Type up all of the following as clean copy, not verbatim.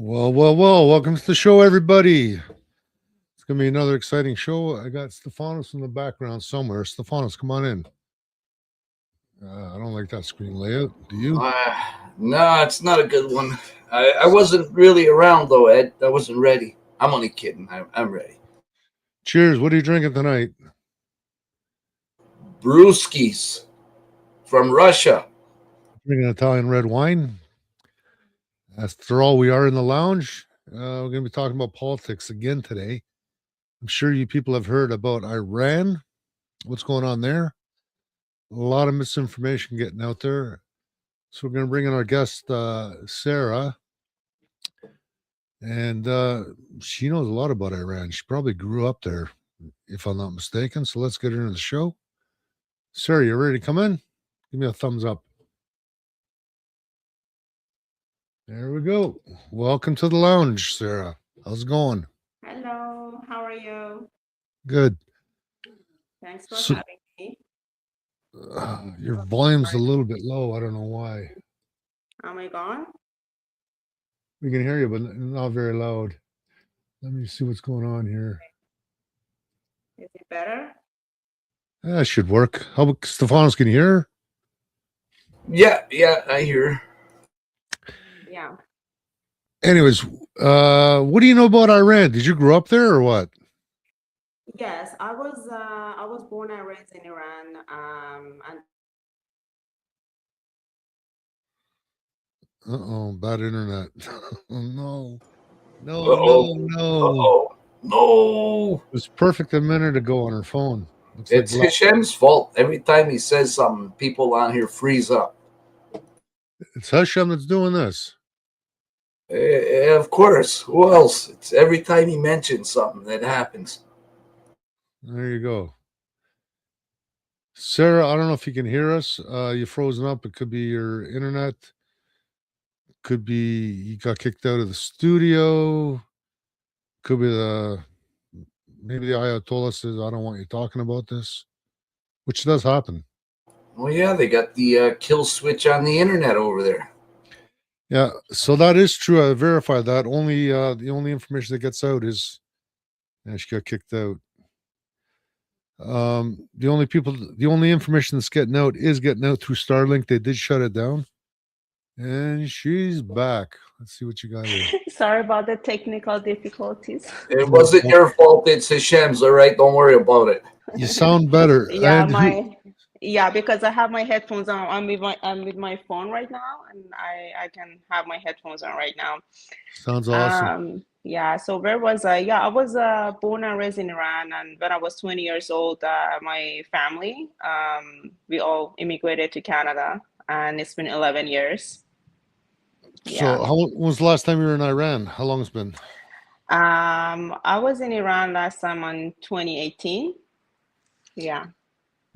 Well. Welcome to the show, everybody. It's going to be another exciting show. I got Stefanos in the background somewhere. Stefanos, come on in. I don't like that screen layout. Do you? No, it's not a good one. I wasn't really around though, Ed. I wasn't ready. I'm only kidding. I'm ready. Cheers. What are you drinking tonight? Brewskis from Russia. Drinking Italian red wine. After all, we are in the lounge. We're going to be talking about politics again today. I'm sure you people have heard about Iran. What's going on there? A lot of misinformation getting out there. So we're going to bring in our guest, Sarah. And she knows a lot about Iran. She probably grew up there, if I'm not mistaken. So let's get her into the show. Sarah, you ready to come in? Give me a thumbs up. There we go. Welcome to the lounge, Sarah. How's it going? Hello, how are you? Good. Thanks for having me. Your volume's a little bit low. I don't know why. Am I gone? We can hear you, but not very loud. Let me see what's going on here. Is it better? That should work. How about Stefanos? Can you hear her? Yeah, I hear. Yeah. Anyways, what do you know about Iran? Did you grow up there or what? Yes, I was born and raised in Iran. And Bad internet. Oh, no. Uh-oh. No. It was perfect a minute ago on her phone. Looks It's like Hashem's fault. Every time he says something, people on here freeze up. it's Hashem that's doing this. Of course. Who else? It's every time he mentions something that happens. There you go. Sarah, I don't know if you can hear us. You're frozen up. It could be your internet. Could be you got kicked out of the studio. Could be maybe the Ayatollah says, I don't want you talking about this, which does happen. Well, yeah, they got the kill switch on the internet over there. Yeah, so that is true. I verified that. Only the only information that gets out is she got kicked out. The only information that's getting out is getting out through Starlink. They did shut it down. And she's back. Let's see what you got here. sorry about the technical difficulties. It wasn't your fault. It's Hashem's. All right, don't worry about it. You sound better. Yeah, because I have my headphones on. I'm with my phone right now, and I can have my headphones on right now. Sounds awesome. Yeah. So where was I? Yeah, I was born and raised in Iran, and when I was 20 years old, my family, we all immigrated to Canada, and it's been 11 years. So when was the last time you were in Iran? How long it's been? I was in Iran last time on 2018. Yeah.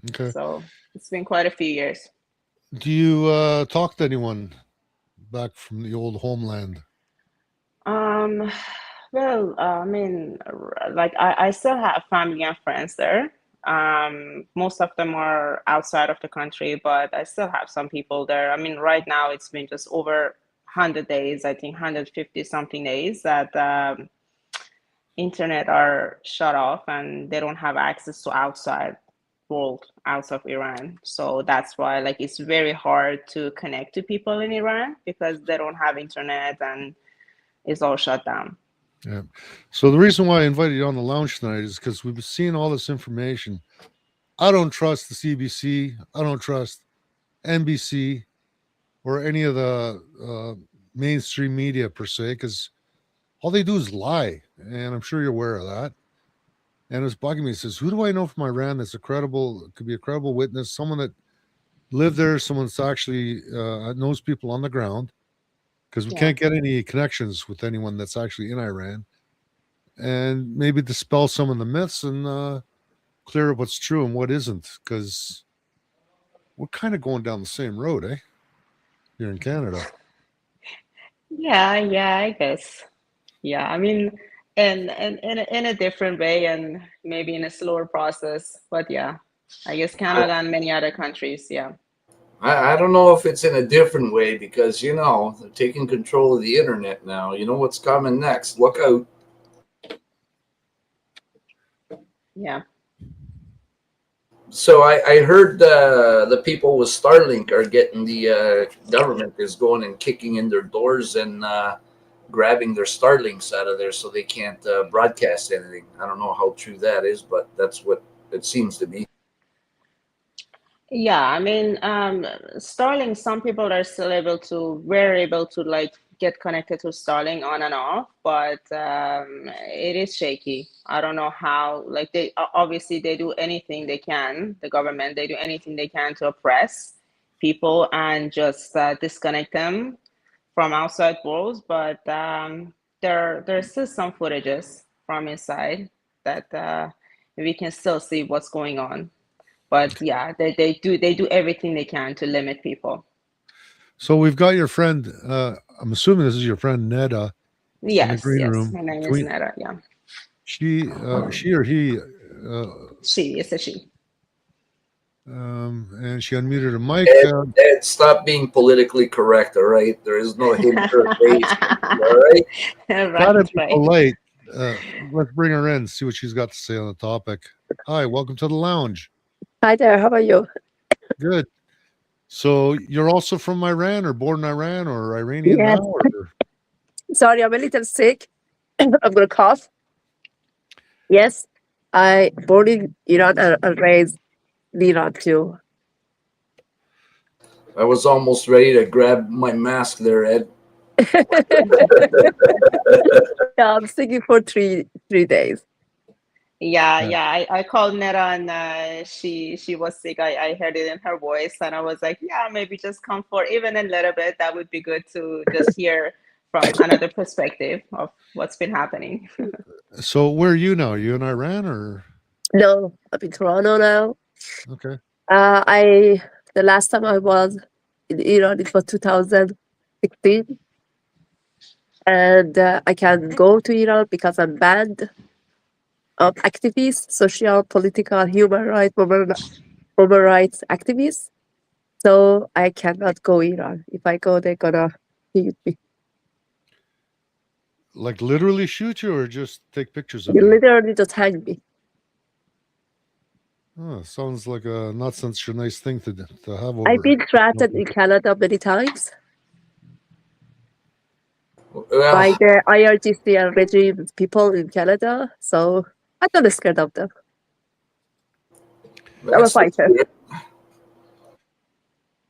Okay. So it's been quite a few years. Do you talk to anyone back from the old homeland? Well, I mean, like I still have family and friends there. Most of them are outside of the country, but I still have some people there. I mean, right now it's been just over 100 days, I think 150 something days that internet are shut off and they don't have access to outside world outside of Iran. So that's why like it's very hard to connect to people in Iran because they don't have internet and it's all shut down. Yeah. So the reason why I invited you on the lounge tonight is because we've been seeing all this information. I don't trust the CBC. I don't trust NBC or any of the mainstream media per se, because all they do is lie. And I'm sure you're aware of that. And it's bugging me. It says, who do I know from Iran that's could be a credible witness, someone that lived there, someone that's actually knows people on the ground, because we can't get any connections with anyone that's actually in Iran, and maybe dispel some of the myths and clear up what's true and what isn't, because we're kind of going down the same road, eh? Here in Canada. Yeah, I guess. Yeah, I mean, and in a different way and maybe in a slower process, but yeah, I guess Canada and many other countries, yeah. I don't know if it's in a different way because they're taking control of the internet now. You know what's coming next. Look out. Yeah. So I heard the people with Starlink are getting the government is going and kicking in their doors and grabbing their Starlinks out of there so they can't broadcast anything. I don't know how true that is, but that's what it seems to be. Yeah, I mean, Starlink, some people are still we're able to like get connected to Starlink on and off, but it is shaky. I don't know how, like obviously they do anything they can, the government, they do anything they can to oppress people and just disconnect them from outside worlds, but there's still some footages from inside that we can still see what's going on. But yeah, they do everything they can to limit people. So we've got your friend. I'm assuming this is your friend Neda in the Yes, green yes. room. My name Can is we, Nera. Yeah, she or he, she is a she. and she unmuted her mic. Ed, stop being politically correct, all right? There is no him, her, they, all right? Gotta Right, be right. polite. Let's bring her in, see what she's got to say on the topic. Hi, welcome to the lounge. Hi there, how are you? Good. So you're also from Iran or born in Iran or Iranian Yes. now? Or? Sorry, I'm a little sick. I'm gonna cough. Yes, I born in Iran and raised in Iran too. I was almost ready to grab my mask there, Ed. Yeah, I'm sick for three days. Yeah, Yeah. yeah. I called Nera and she was sick. I heard it in her voice and I was like, yeah, maybe just come for even a little bit. That would be good to just hear from another perspective of what's been happening. So where are you now? Are you in Iran or? No, I'm in Toronto now. Okay. I the last time I was in Iran it was 2016, and I can't go to Iran because I'm banned of activists, social, political, women rights activists. So I cannot go Iran. If I go, they're gonna shoot me. Like literally shoot you or just take pictures of They you? literally just hang me. Oh, sounds like a not such a nice thing to have over. I've been threatened in Canada many times by Well, the IRGC and regime people in Canada. So I'm not scared of them. I'm a that's the fighter. spirit.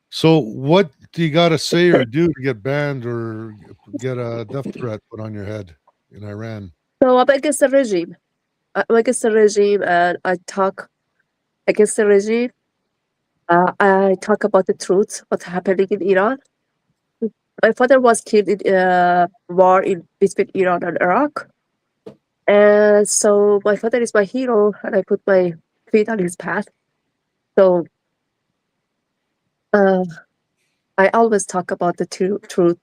So what do you got to say or do to get banned or get a death threat put on your head in Iran? So I'm against the regime. I'm against the regime, and I talk against the regime. I talk about the truth, what's happening in Iran. My father was killed in war between Iran and Iraq. And so my father is my hero, and I put my feet on his path. So uh, I always talk about the truth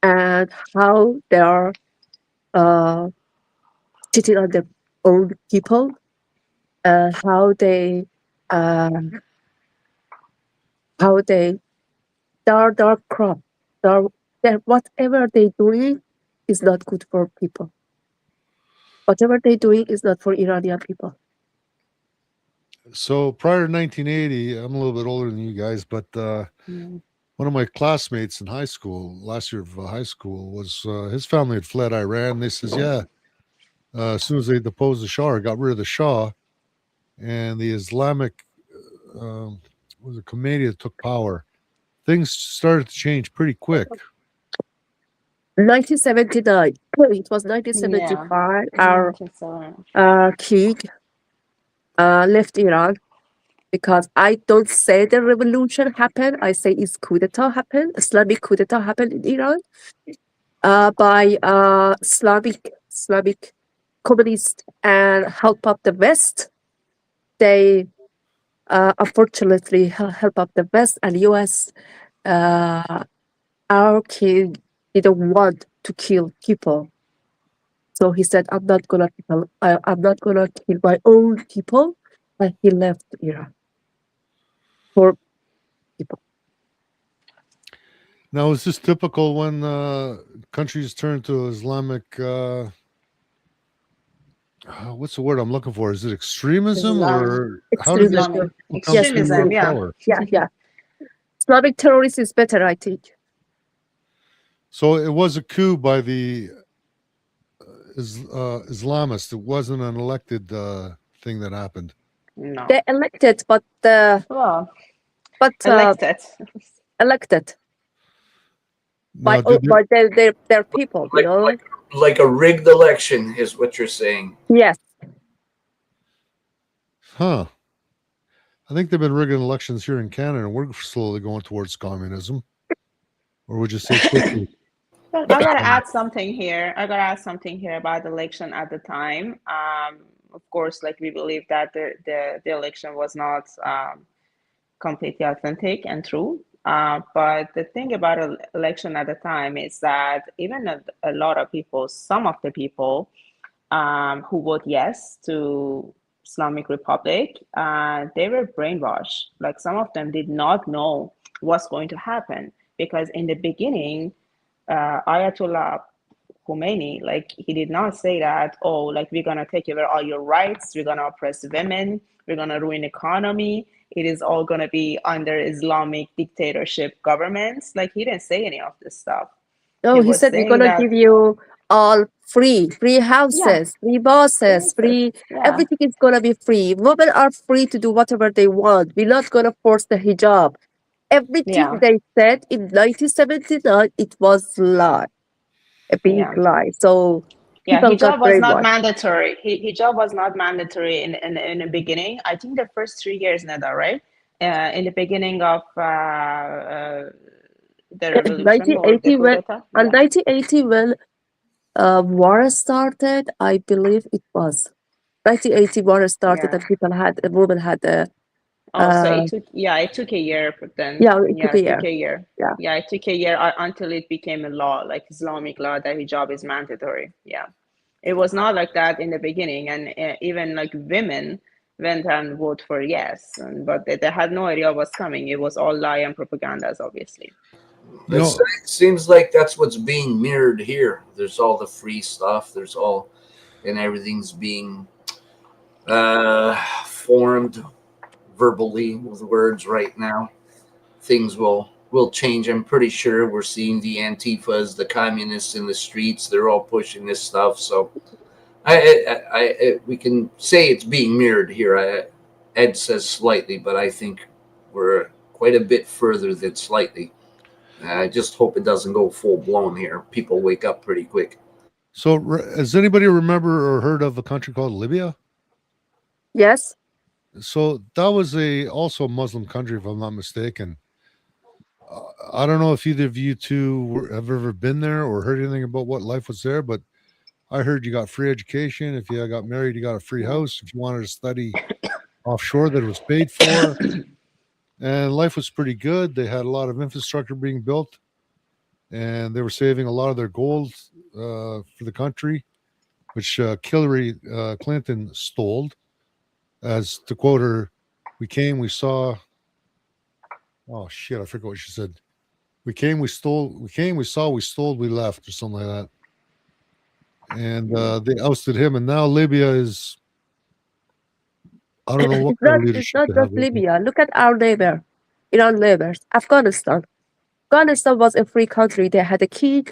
and how they are uh, cheating on their own people, and how they are corrupt. They're whatever they doing is not good for people. Whatever they doing is not for Iranian people. So prior to 1980, I'm a little bit older than you guys, but one of my classmates in high school, last year of high school, was his family had fled Iran. They says, yeah, as soon as they deposed the Shah, or got rid of the Shah, and the Islamic was a committee that took power, things started to change pretty quick. 1979. It was 1975. Our king left Iran because I don't say the revolution happened. I say it's coup d'etat happened. Islamic coup d'etat happened in Iran by Islamic communists and help of the West. They unfortunately help of the West and US. Our king didn't want to kill people. So he said, I'm not gonna kill my own people. And he left Iran for people. Now, is this typical when countries turn to Islamic? What's the word I'm looking for? Is it extremism, Islam, or how did these Islamic people come Yes, extremism. to Yeah. power? yeah. Islamic terrorist is better, I think. So it was a coup by the Islamists. It wasn't an elected thing that happened. No. They elected, but Well, elected. elected Now, by their people, you Like, know. like a rigged election is what you're saying. Yes, huh? I think they've been rigging elections here in Canada, and we're slowly going towards communism. Or would you say quickly? Well, I gotta add something here. I gotta add something here about the election at the time. Of course, like we believe that the election was not completely authentic and true. But the thing about an election at the time is that even a lot of people, some of the people who vote yes to Islamic Republic, they were brainwashed. Like some of them did not know what's going to happen because in the beginning, Ayatollah Khomeini, like he did not say that, oh, like we're gonna take away all your rights, we're gonna oppress women, we're gonna ruin economy. It is all gonna be under Islamic dictatorship governments. Like he didn't say any of this stuff. no, He he was said we're saying gonna that, give you all free yeah, houses, free buses, free yeah, everything is gonna be free. Women are free to do whatever they want. We're not gonna force the hijab. Everything yeah, they said in 1979, it was lie, a big yeah. lie. So Yeah, people got hijab was not brainwashed. mandatory. Hijab was not mandatory in the beginning. I think the first 3 years, Neda, right? In the beginning of the In revolution or the 1980, coup when d'etat. on Yeah. 1980 when war started, I believe it was 1980 war started, Yeah. and women had Oh, so uh it took a year, but then, yeah, it yeah, took a it took year. a year. Yeah. Yeah, it took a year until it became a law, like Islamic law, that hijab is mandatory. Yeah. It was not like that in the beginning, and even like women went and vote for yes, but they had no idea what's coming. It was all lie and propagandas, obviously. You know, It seems like that's what's being mirrored here. There's all the free stuff. There's all, and everything's being formed verbally with words right now. Things will change. I'm pretty sure we're seeing the Antifas, the communists in the streets. They're all pushing this stuff. So we can say it's being mirrored here. Ed says slightly, but I think we're quite a bit further than slightly. I just hope it doesn't go full blown here. People wake up pretty quick. so has anybody remember or heard of a country called Libya? Yes. So that was also a Muslim country, if I'm not mistaken. I don't know if either of you two have ever been there or heard anything about what life was there, but I heard you got free education. If you got married, you got a free house. If you wanted to study offshore, that it was paid for, and life was pretty good. They had a lot of infrastructure being built, and they were saving a lot of their gold for the country, which Hillary Clinton stole. As to quote her, we came, we saw. Oh shit! I forgot what she said. We came, we stole. We came, we saw, we stole, we left, or something like that. And they ousted him, and now Libya is. I don't know what kind of It's leadership not they have. just Libya. Look at our neighbor, Iran neighbors, Afghanistan. Afghanistan was a free country. They had a king.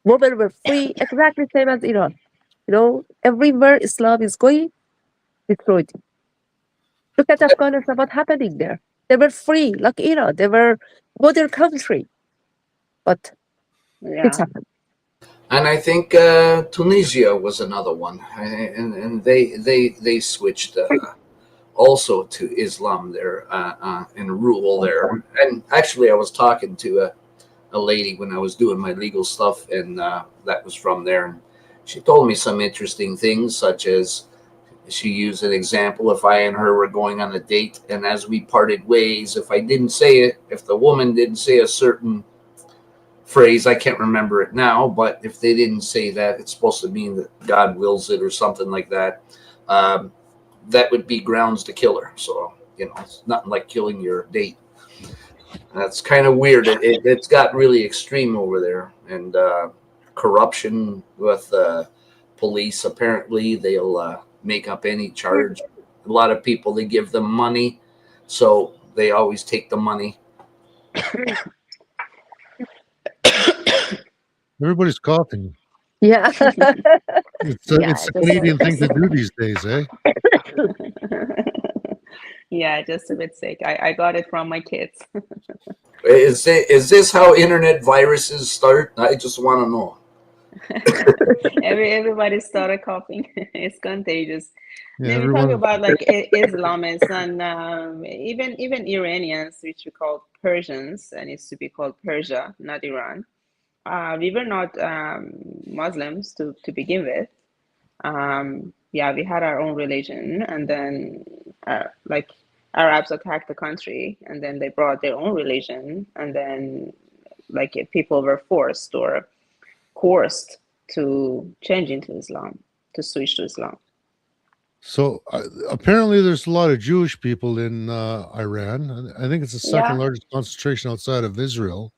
Women were free, exactly same as Iran. You know, everywhere Islam is going, destroyed it. Look at Afghanistan, what's happening there? They were free, like Iran. They were modern country, but things Yeah. happen. And I think Tunisia was another one, and they switched also to Islam there and rule there. And actually, I was talking to a lady when I was doing my legal stuff, and that was from there. And she told me some interesting things, such as she used an example. If I and her were going on a date, and as we parted ways, if I didn't say it, if the woman didn't say a certain phrase, I can't remember it now, but if they didn't say that, it's supposed to mean that God wills it or something like that. Um, that would be grounds to kill her. So, it's nothing like killing your date. That's kind of weird. It's got really extreme over there, and corruption with police. Apparently, they'll make up any charge. A lot of people, they give them money, so they always take the money. Everybody's coughing. Yeah. It's Yeah, it's a just Canadian thing to do these days, eh? yeah, just a bit sick. I got it from my kids. Is this how internet viruses start? I just want to know. Everybody started coughing. It's contagious. Yeah, Then we talk everyone. about like Islamists and even Iranians, which we call Persians, and it's to be called Persia, not Iran. We were not Muslims to begin with. Yeah, we had our own religion, and then like Arabs attacked the country, and then they brought their own religion, and then like people were forced or coerced to change into Islam, to switch to Islam. So apparently, there's a lot of Jewish people in Iran. I think it's the second Yeah. largest concentration outside of Israel.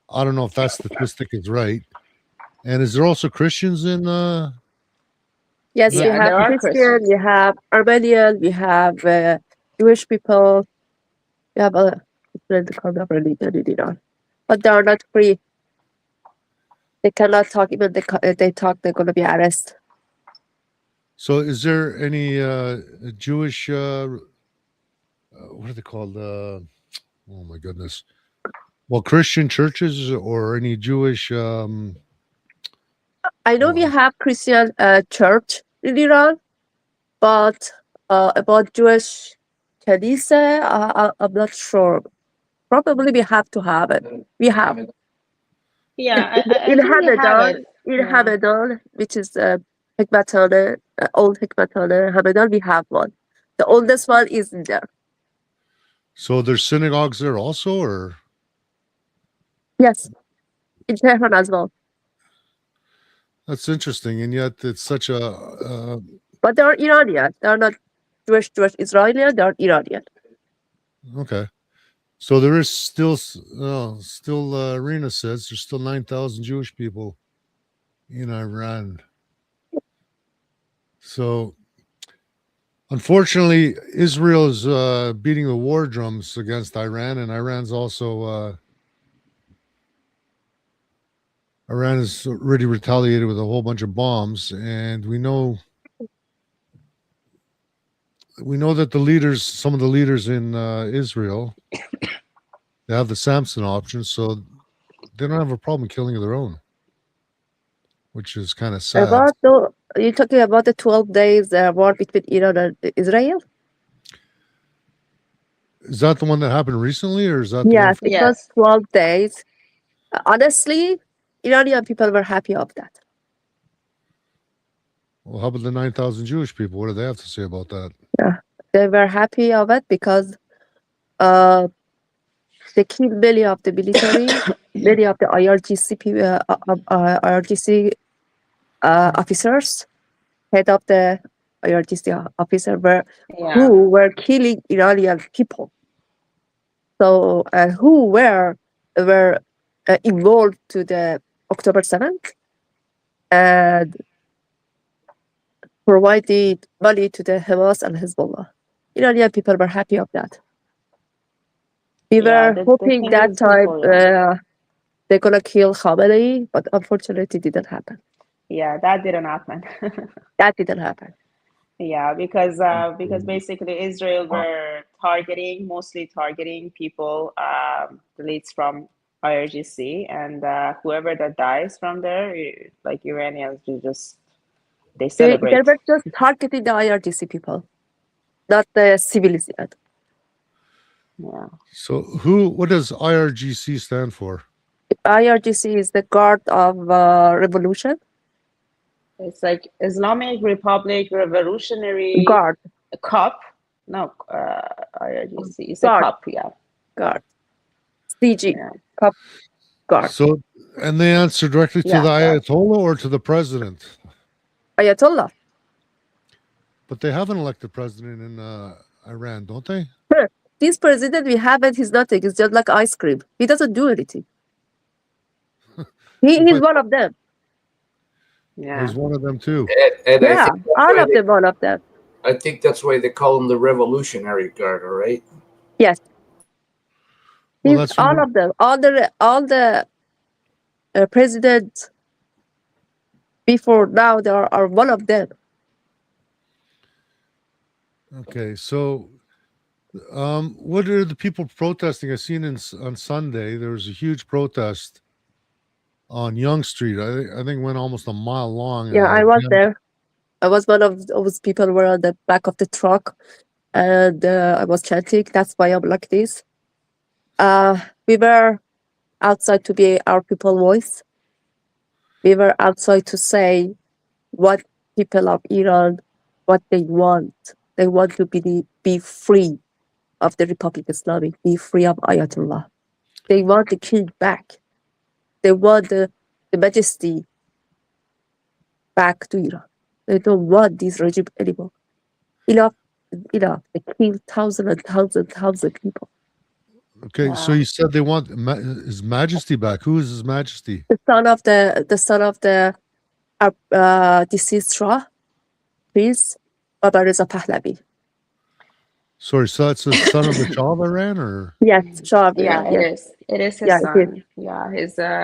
I don't know if that statistic is right. And is there also Christians in? Yes, we Yeah, have there are Christian, Christians. we have Armenian, we have Jewish people, we have a different kind of religion in Iran, but they are not free. They cannot talk. Even they talk, they're going to be arrested. So, is there any Jewish? What are they called? Oh my goodness! Well, Christian churches or any Jewish? I know we Well, have Christian church in Iran, but about Jewish Kenisa, I'm not sure. Probably we have to have it. We have Yeah, I in think we have Hamadan, it. Yeah. which is Hekmatane, old Hekmatane Hamadan, we have one. The oldest one is in there. so there's synagogues there also, or Yes, in Tehran as well. that's interesting, and yet it's such a. But they are Iranian. They are not Jewish Israeli. They are Iranian. Okay. So there is still, Rena says there's still 9,000 Jewish people in Iran. So, unfortunately, Israel is beating the war drums against Iran, and Iran has already retaliated with a whole bunch of bombs, and we know that some of the leaders in Israel, they have the Samson option, so they don't have a problem killing their own, which is kind of sad. You're talking about the 12 days war between Iran and Israel? Is that the one that happened recently, or is that the one? Yes, it was Yes. 12 days. Honestly, Iranian people were happy of that. Well, how about the 9,000 Jewish people? What do they have to say about that? They were happy of it because they killed many of the military, many of the IRGC officers, head of the IRGC officer Yeah. who were killing Iranian people. So who were involved to the October 7th and provided money to the Hamas and Hezbollah. Iranian people were happy of that. We Yeah, were the hoping thing that is time people, yeah. they're gonna kill Khamenei, but unfortunately, it didn't happen. Yeah, that didn't happen. That didn't happen. Yeah, because basically Israel were mostly targeting people, the leads from IRGC, and whoever that dies from there, like Iranians, they They celebrate. were just targeting the IRGC people, not the civilians yet. Yeah. So, what does IRGC stand for? IRGC is the Guard of Revolution. It's like Islamic Republic Revolutionary Guard. Cup. No, IRGC. It's Guard. a cup, yeah. Guard. CG. Yeah. Cup. Guard. So, and they answer directly to Yeah, the yeah. Ayatollah or to the president? Ayatollah. But they have an elected president in Iran, don't they? this president we have, and he's nothing. It's just like ice cream. He doesn't do anything. He's But one of them. Yeah. he's one of them too. And I Yeah, think that's all why of them, all of them. I think that's why they call him the Revolutionary Guard. All right. Yes, Well, he's that's all from of them. All the presidents before now, there are one of them. okay. So, what are the people protesting? I seen on Sunday there was a huge protest on Young Street. I think it went almost a mile long. Yeah, I was there. I was one of those people who were on the back of the truck, and I was chanting. That's why I'm like this. We were outside to be our people voice. We were outside to say what people of Iran, what they want. They want to be free of the Republic Islamic, be free of Ayatollah. They want the king back. They want the majesty back to Iran. They don't want this regime anymore. Enough, enough. They killed thousands and thousands of people. Okay, so Wow. you said they want His Majesty back. Who is His Majesty? The son of the deceased Shah, Prince Baba Reza Pahlavi. Sorry, so that's the son of the Shah of Iran, or Yes, Shah of Yeah, Iran. it Yes, is. It is his yeah, it is. son. Yeah,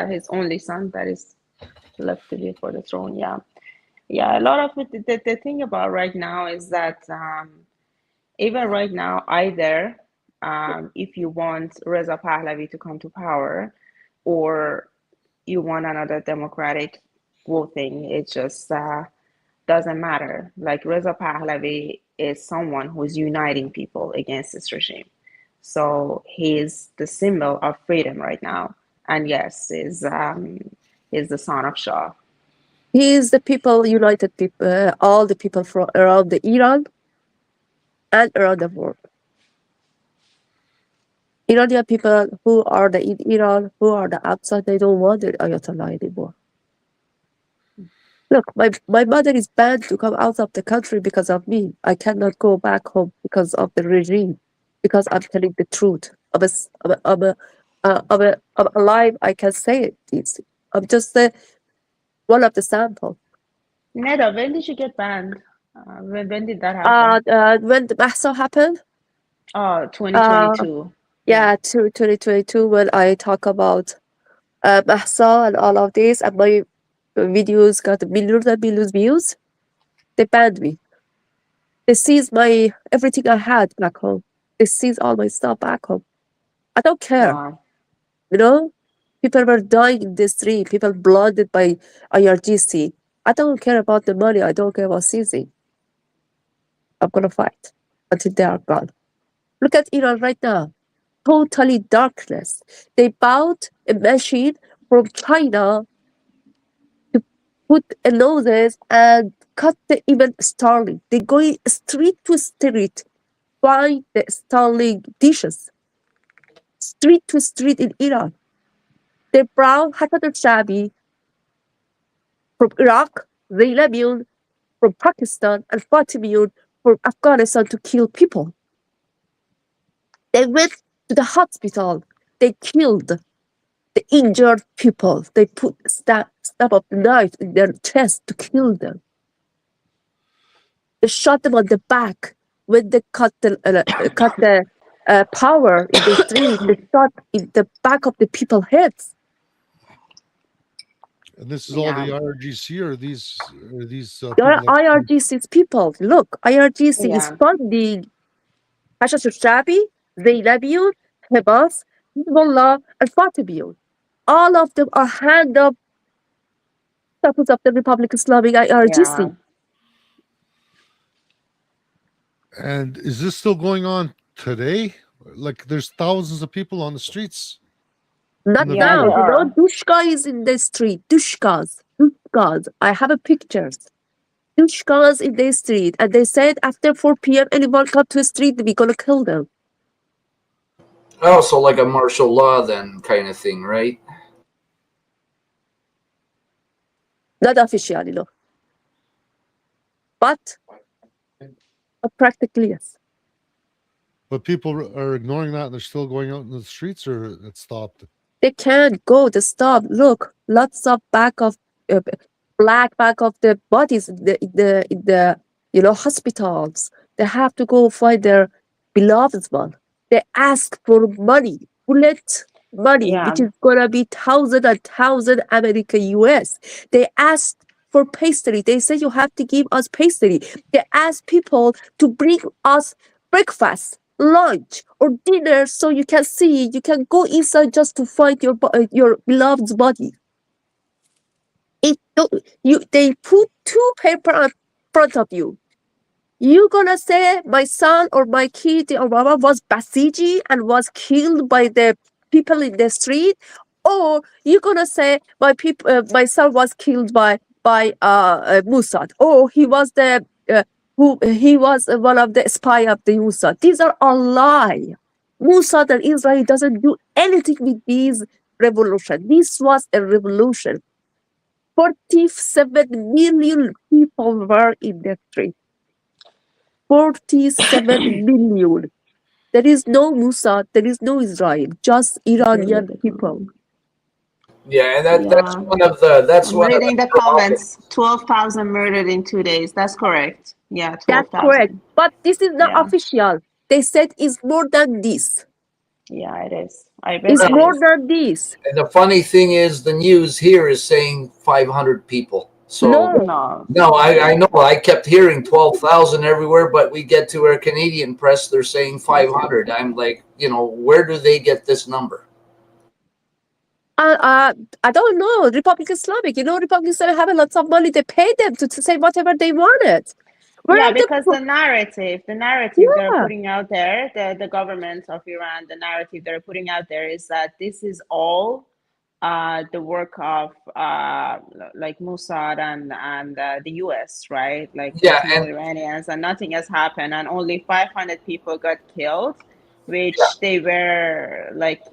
his only son that is left to be for the throne. Yeah. Yeah, a lot of it, the thing about right now is that even right now, either if you want Reza Pahlavi to come to power or you want another democratic voting, it just doesn't matter. Like Reza Pahlavi is someone who's uniting people against this regime. So he's the symbol of freedom right now. And yes, is the son of Shah. He is the people, united people, all the people from around the Iran and around the world. Iranian people who are in Iran, who are the outside, they don't want the Ayatollah anymore. Look, my mother is banned to come out of the country because of me. I cannot go back home because of the regime, because I'm telling the truth. I'm alive. I can say it. I'm just one of the sample. Neda, when did you get banned? When did that happen? When the Mahsa happened, Oh, 2022. yeah, 2022, when I talk about Mahsa and all of this, and my videos got millions and millions views, they banned me. They seized my everything I had back home. They seized all my stuff back home. I don't care. Wow. You know, people were dying in the street. People blooded by IRGC. I don't care about the money. I don't care about seizing. I'm gonna fight until they are gone. Look at Iran right now. Totally darkness. They bought a machine from China to put a noses and cut even Starlink. They going street to street, buy the Starlink dishes. Street to street in Iran. They brought Hassan al-Shabi from Iraq, Zainab from Pakistan, and Fatimiyun from Afghanistan to kill people. They went to the hospital. They killed the injured people. They put stab of the knife in their chest to kill them. They shot them on the back when they cut the power in the street. They shot in the back of the people's heads. and this is all the Yeah. IRGC or these There are people? IRGC's people. Look, IRGC is Yeah. funding Hassan al-Shabi, Zainabiyun, Hamas, Hezbollah, and Fatimiyun. All of them are hand up status of the Republic Islamic IRGC. Yeah. And is this still going on today? Like, there's thousands of people on the streets. Not the Yeah, now. they video? You know, are. Dushka is in the street. Dushkas. I have a pictures. Dushkas in the street. And they said after 4 p.m., anyone come to the street, we're going to kill them. Oh, so like a martial law then kind of thing, right? Not officially, no. But practically, yes. But people are ignoring that and they're still going out in the streets, or it stopped. They can't go. They stop. Look, lots of uh, black back of the bodies in the hospitals. They have to go find their beloved one. They ask for money, bullet money, Yeah. which is gonna be thousand American US. They ask for pastry. They say you have to give us pastry. They ask people to bring us breakfast, lunch, or dinner, so you can see, you can go inside just to find your beloved's body. They put two paper in front of you. You gonna say my son or my kid or mama was Basiji and was killed by the people in the street, or you gonna say my son was killed by Mossad, or he was one of the spy of the Mossad. These are all lie. Mossad and Israel doesn't do anything with these revolution. This was a revolution. 47 million people were in the street. 47 million. There is no Mossad, there is no Israel, just Iranian people. Yeah, and that's Yeah. one of the I'm reading the comments. 12,000 murdered in 2 days. That's correct. Yeah, That's 12,000. correct. But this is not Yeah. official. They said it's more than this. Yeah, it is. I bet It's it more is. than this. And the funny thing is, the news here is saying 500 people. So No. no, I know. I kept hearing 12,000 everywhere, but we get to our Canadian press, they're saying 500. I'm like, where do they get this number? I don't know. Republic Islamic, Republic Islamic have a lot of money. They pay them to say whatever they wanted. Where Yeah, are the because the narrative they're Yeah. putting out there, the government of Iran, the narrative they're putting out there is that this is all the work of like Mossad and the US, right? Like Yeah, there's no and Iranians and nothing has happened, and only 500 people got killed, which Yeah. they were like,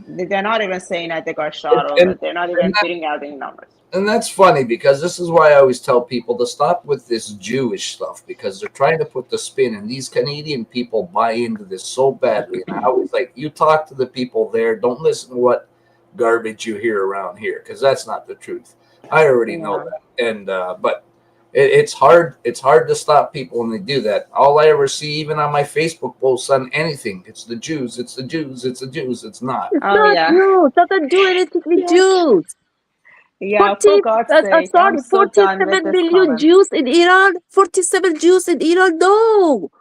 they're not even saying that they got shot, or And- they're not even putting out any numbers. and that's funny because this is why I always tell people to stop with this Jewish stuff, because they're trying to put the spin, and these Canadian people buy into this so badly. And I always like, you talk to the people there, don't listen to what garbage you hear around here, because that's not the truth. I already know Yeah. that. And but it's hard to stop people when they do that. All I ever see, even on my Facebook posts on anything, it's the Jews, it's the Jews, it's the Jews. It's not. It's Oh, not yeah. Jews. Doesn't do anything with Yeah. Jews. Yeah, for God's sake, I'm so done with 47 this million comment. Jews in Iran. 47 Jews in Iran. No.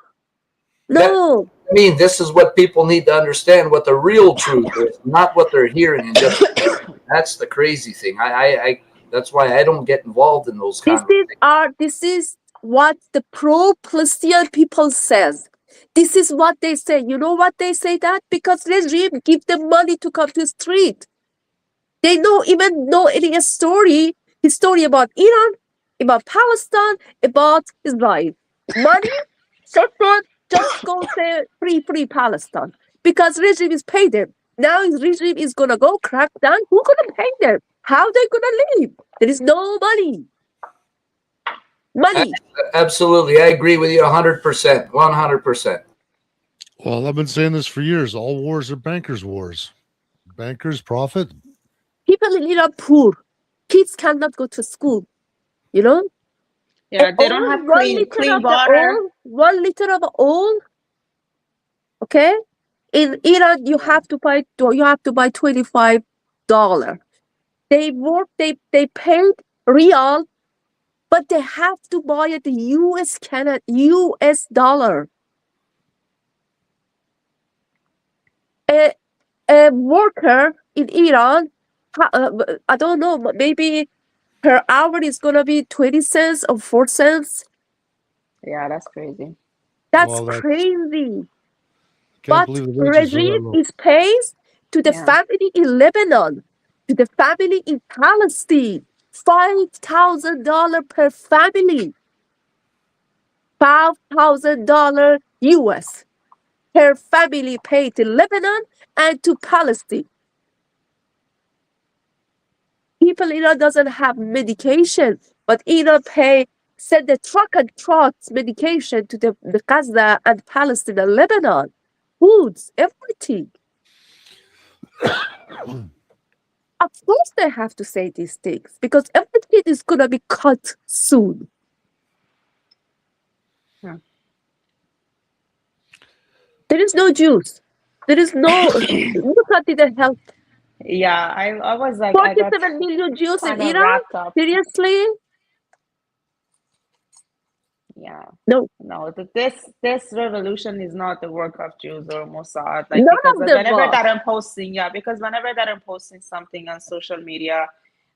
No. I mean, this is what people need to understand, what the real truth is, not what they're hearing. And just that's the crazy thing. I that's why I don't get involved in those conversations. This is what the pro-Palestinian people says. This is what they say. You know what they say that? Because regime give them money to come to the street. They don't even know any history about Iran, about Palestine, about Israel. Money, shortcut, just go say free Palestine. Because regime is pay them. Now his regime is gonna go crack down. Who gonna pay them? How they gonna live? There is no money. Money. Absolutely, I agree with you 100%, 100%. Well, I've been saying this for years. All wars are bankers' wars. Bankers profit. People in Iran poor. Kids cannot go to school. You know? Yeah, they don't have clean water. 1 liter of oil. Okay? In Iran, you have to buy $25. They paid real, but they have to buy it US dollar. A worker in Iran, I don't know, maybe per hour is gonna be 20 cents or 4 cents. Yeah, that's crazy. That's Well, crazy. Can't But believe the wages are that regime low. is pays to the Yeah. family in Lebanon, to the family in Palestine, $5,000 per family. $5,000 US per family paid to Lebanon and to Palestine. People in Iran doesn't have medication, but Iran pay send the truck and trucks medication to the Gaza and Palestine and Lebanon, foods, everything. Of course, they have to say these things because everything is gonna be cut soon. Yeah. There is no Jews. There is no. Look at the health. Yeah, I was like, I got 47 million Jews in kind of Iran? wrapped up. Seriously? Yeah. No. No, this revolution is not the work of Jews or Mossad. Like, None because of them whenever are. that I'm posting, because whenever that I'm posting something on social media,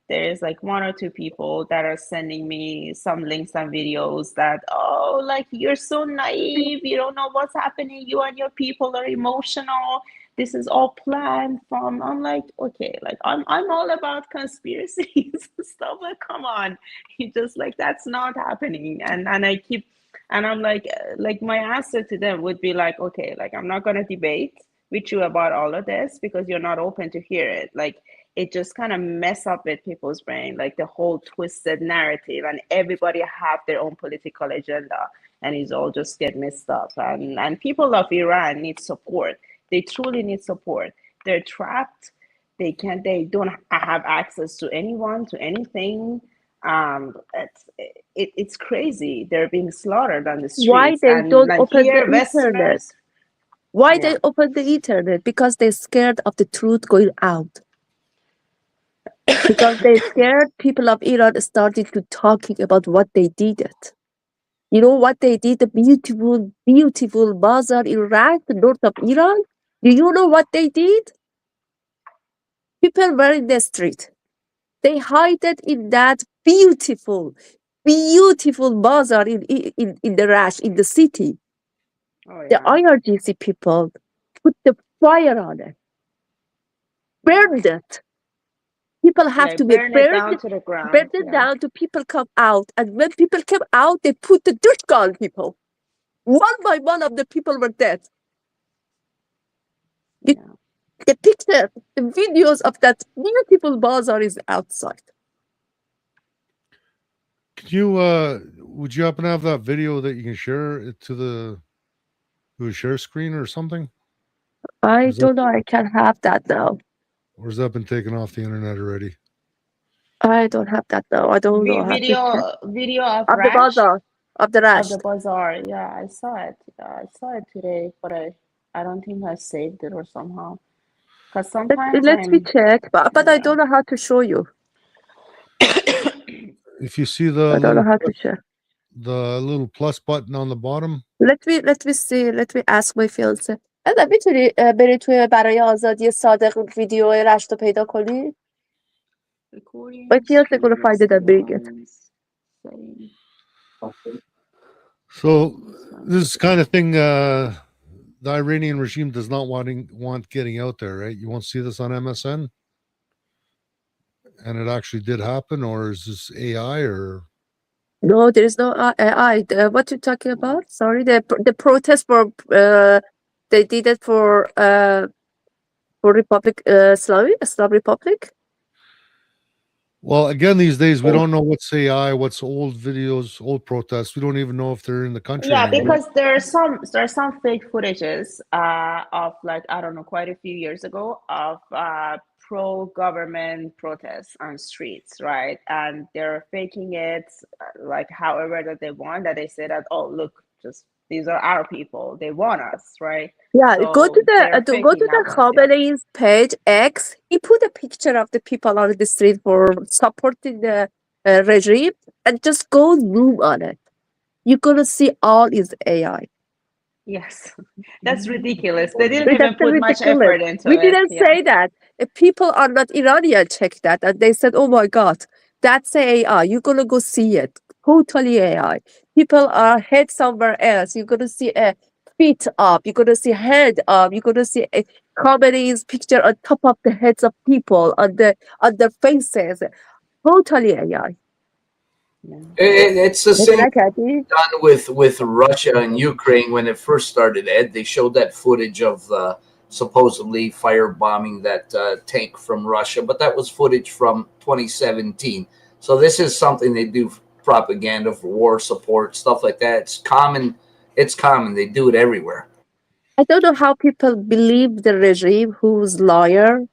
there is like one or two people that are sending me some links and videos that, oh, like, you're so naive, you don't know what's happening, you and your people are emotional, this is all planned from. I'm like, okay, like, I'm all about conspiracies and stuff, like, come on, you just, like, that's not happening. And I keep, and I'm like my answer to them would be like, okay, like, I'm not going to debate with you about all of this because you're not open to hear it. Like, it just kind of mess up with people's brain, like the whole twisted narrative, and everybody have their own political agenda, and it's all just get messed up. And people of Iran need support. They truly need support. They're trapped. They don't have access to anyone, to anything. It's crazy. They're being slaughtered on the Why streets. they And don't like open here, the internet? Westerners. Why Yeah. they open the internet? Because they're scared of the truth going out. Because they're scared people of Iran started to talking about what they did it. You know what they did? The beautiful, beautiful bazaar in Iraq, the north of Iran. Do you know what they did? People were in the street. They hid it in that beautiful, beautiful bazaar in the Rash, in the city. Oh, The yeah. IRGC people put the fire on it, burned it. People have Yeah, to be burn it down to the ground. burned it Yeah. down to people come out. And when people came out, they put the dirt on people. One by one of the people were dead. Yeah. The picture, the videos of that beautiful bazaar is outside. Can you would you happen to have that video that you can share it to a share screen or something? I Is that- don't know. I can have that now. Or has that been taken off the internet already? I don't have that now. I don't know. I have to check. Video of Of the Rash, bazaar, of the of Rash. the bazaar. Yeah, I saw it. I saw it today, but I don't think I saved it or somehow. Because sometimes Let me check. But I yeah. don't know how to show you. If you see the I don't know little how to share. the little plus button on the bottom, Let me see. Let me ask my fiance. ادا میتونی بری توی برای آزادی صادق ویدیو رشت رو پیدا کنی؟ My fiance gonna find it and bring it. so this kind of thing the Iranian regime does not want getting out there, right? You won't see this on MSN, and it actually did happen, or is this AI or? No, there is no AI. What you talking about? Sorry, the protest for they did it for Republic Islam Republic. Well, again, these days we don't know what's AI, what's old videos, old protests. We don't even know if they're in the country. Yeah, anymore. because there's some fake footages of, like, I don't know, quite a few years ago of pro-government protests on streets, right? And they're faking it like however that they want. That they say that, oh, look, just these are our people. They want us, right? Yeah, So go to they're the faking that ones, yeah. Khamenei's page X. He put a picture of the people on the street for supporting the regime, and just go zoom on it. You're gonna see all is AI. Yes, that's ridiculous. They didn't even That's put much ridiculous. effort into We it. didn't Yeah. say that. People are not Iranian. Check that, and they said, "Oh my God, that's AI." You're gonna go see it. Totally AI. People are head somewhere else. You're gonna see a feet up. You're gonna see head up. You're gonna see a Khamenei's picture on top of the heads of people on their faces. Totally AI. It's the same Exactly. done with Russia and Ukraine when it first started. Ed, they showed that footage of supposedly firebombing that tank from Russia, but that was footage from 2017. So this is something they do propaganda for war support, stuff like that. It's common. It's common. They do it everywhere. I don't know how people believe the regime whose lawyer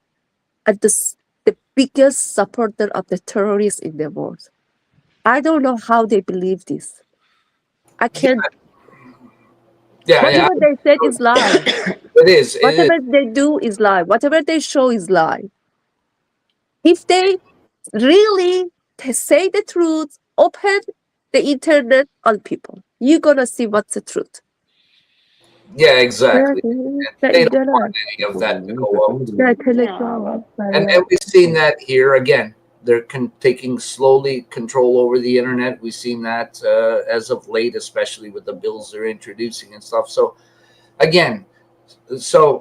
and the biggest supporter of the terrorists in the world. I don't know how they believe this. I can't. Yeah, Whatever they said is lie. it is. It is. Whatever they do is lie. Whatever they show is lie. If they really say the truth, open the internet on people, you're gonna see what's the truth. Yeah, exactly. They don't Yeah, want any of that to go out. Yeah, And we've seen that here again. They're taking slowly control over the internet. We've seen that as of late, especially with the bills they're introducing and stuff. So again,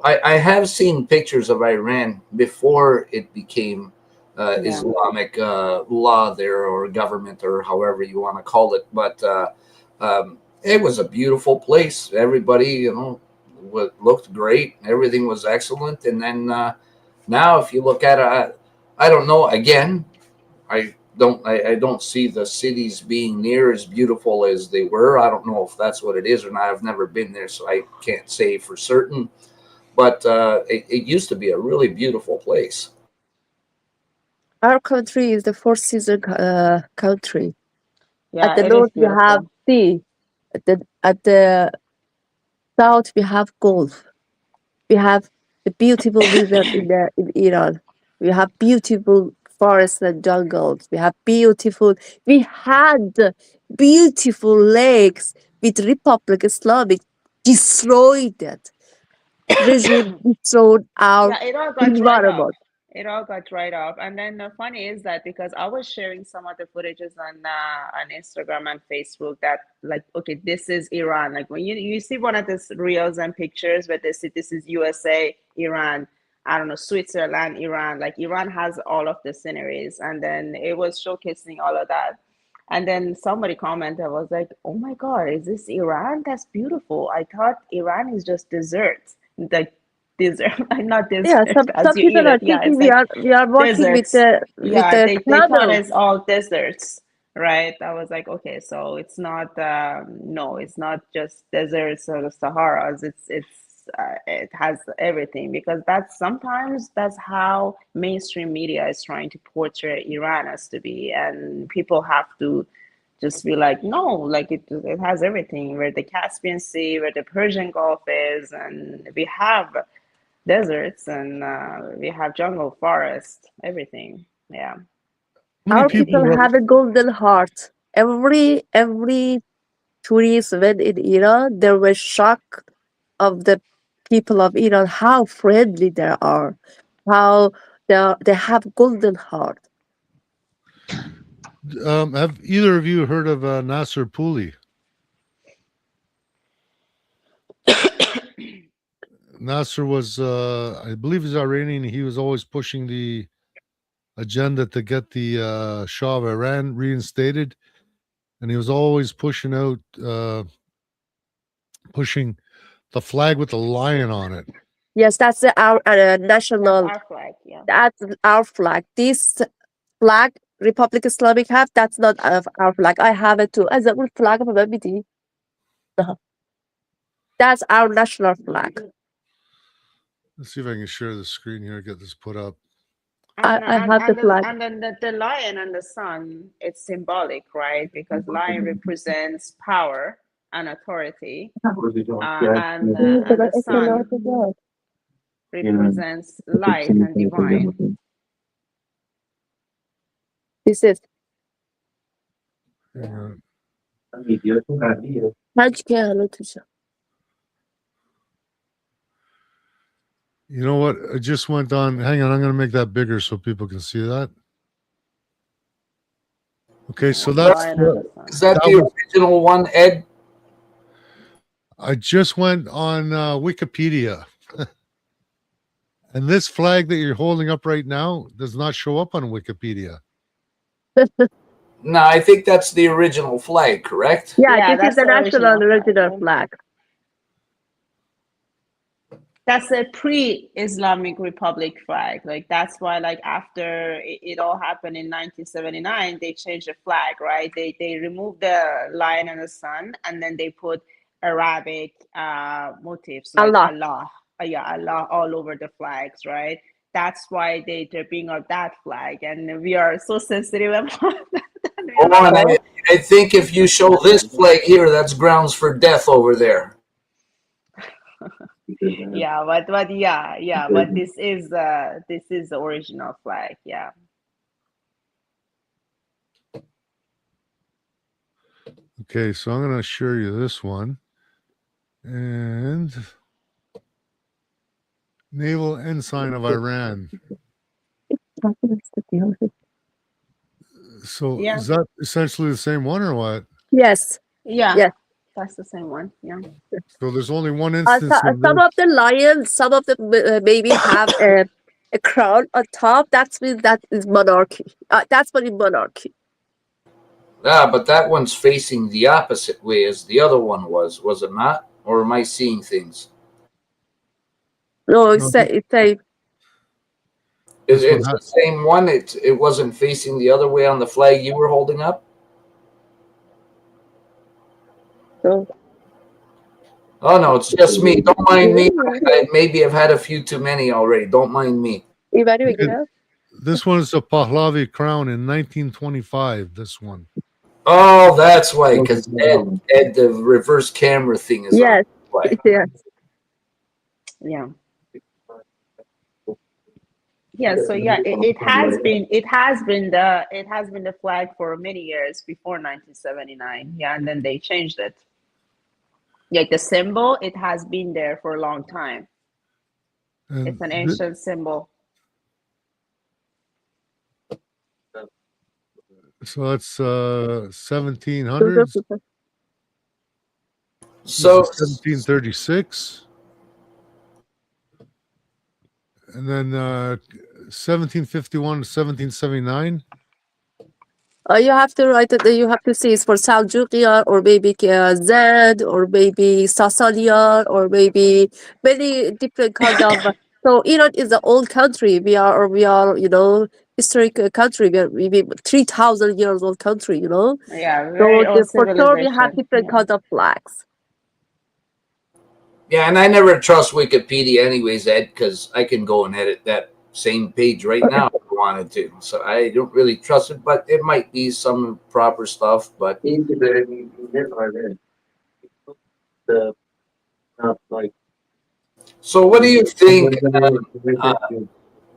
I have seen pictures of Iran before it became Islamic law there, or government, or however you want to call it. But it was a beautiful place. Everybody, looked great. Everything was excellent. And then now, if you look at it, I don't know. Again, I don't see the cities being near as beautiful as they were. I don't know if that's what it is or not. I've never been there, so I can't say for certain. But it used to be a really beautiful place. Our country is the four-season country. yeah, At the it north, is we have beautiful. sea. At the south, we have Gulf. We have the beautiful river in Iran. We have beautiful forests and jungles. We had beautiful lakes with Republic Islamic destroyed that. Regime destroyed our Yeah, it all got dried up. environment. It all got dried up. And then the funny is that because I was sharing some of the footages on Instagram and Facebook that like, okay, this is Iran. Like when you see one of these reels and pictures where they say this is USA, Iran, I don't know, Switzerland, Iran. Like Iran has all of the sceneries, and then it was showcasing all of that. And then somebody commented, was like, "Oh my God, is this Iran? That's beautiful. I thought Iran is just desert, like desert, not Yeah, desert some as you people eat are it. Yeah, thinking it's we like are working with deserts. Yeah, the they thought camels. it's all deserts, right? I was like, okay, so it's not. No, it's not just deserts or the Saharas. It has everything, because that's how mainstream media is trying to portray Iran as to be, and people have to just be like, no, like it has everything, where the Caspian Sea, where the Persian Gulf is, and we have deserts, and we have jungle, forest, everything. Yeah. How many Our people people? have a golden heart. Every tourist went in Iran, they were shocked of the people of Iran, how friendly they are, how they have golden heart. Have either of you heard of Nasser Pooli? Nasser was, I believe, he's Iranian. He was always pushing the agenda to get the Shah of Iran reinstated, and he was always pushing the flag with the lion on it. Yes, that's our national. Our flag, yeah. That's our flag. This flag, Republic Islamic have. That's not our flag. I have it too. As a flag of BD. That's our national flag. Let's see if I can share the screen here. Get this put up. I have the flag. And then the lion and the sun, it's symbolic, right? Because lion represents power and authority, and the sun represents light and divine. This is. Hang on. You know what? I just went on. Hang on, I'm going to make that bigger so people can see that. Okay, so that's Is that the original one, Ed? I just went on Wikipedia. And this flag that you're holding up right now does not show up on Wikipedia. No, I think that's the original flag, correct? Yeah, Yeah, this is that's the the national original original flag. flag. that's a pre-Islamic Republic flag. Like that's why, like after it all happened in 1979, they changed the flag, right? They removed the lion and the sun, and then they put Arabic motifs like Allah. Allah, yeah, Allah all over the flags, right? That's why they bring up that flag, and we are so sensitive about that. Oh, and I think if you show this flag here, that's grounds for death over there. Yeah, but yeah, but this is the original flag, yeah. Okay, so I'm going to show you this one. And naval ensign of Iran. So Yeah. is that essentially the same one or what? Yes. Yeah, Yes. that's the same one. Yeah. So there's only one instance. Some of the lions, some of them maybe have a crown on top. That is monarchy. That's what in monarchy. Yeah, but that one's facing the opposite way as the other one was it not? Or am I seeing things? No, it's a It's the same one. It wasn't facing the other way on the flag you were holding up? no. Oh no, it's just me. Don't mind me. Maybe I've had a few too many already. Don't mind me. This one is a Pahlavi crown in 1925. This one. Oh, that's why. Because Ed, the reverse camera thing is yes, on. yes. Yeah. Yeah, so yeah, it has been the flag for many years before 1979. Yeah, and then they changed it. Like the symbol, it has been there for a long time. And it's an ancient symbol. So that's 1700s. So 1736. And then 1751 to 1779. You have to write it. You have to see it's for Seljukia or maybe Zed or maybe Sasanian or maybe many different kind of. So Iran is an old country. We are historic country. We are maybe 3,000 years old country. Yeah, very so old for sure we have civilization. different kind of flags. yeah, and I never trust Wikipedia anyways, Ed, because I can go and edit that same page right now if I wanted to. So I don't really trust it, but it might be some proper stuff. But so what do you think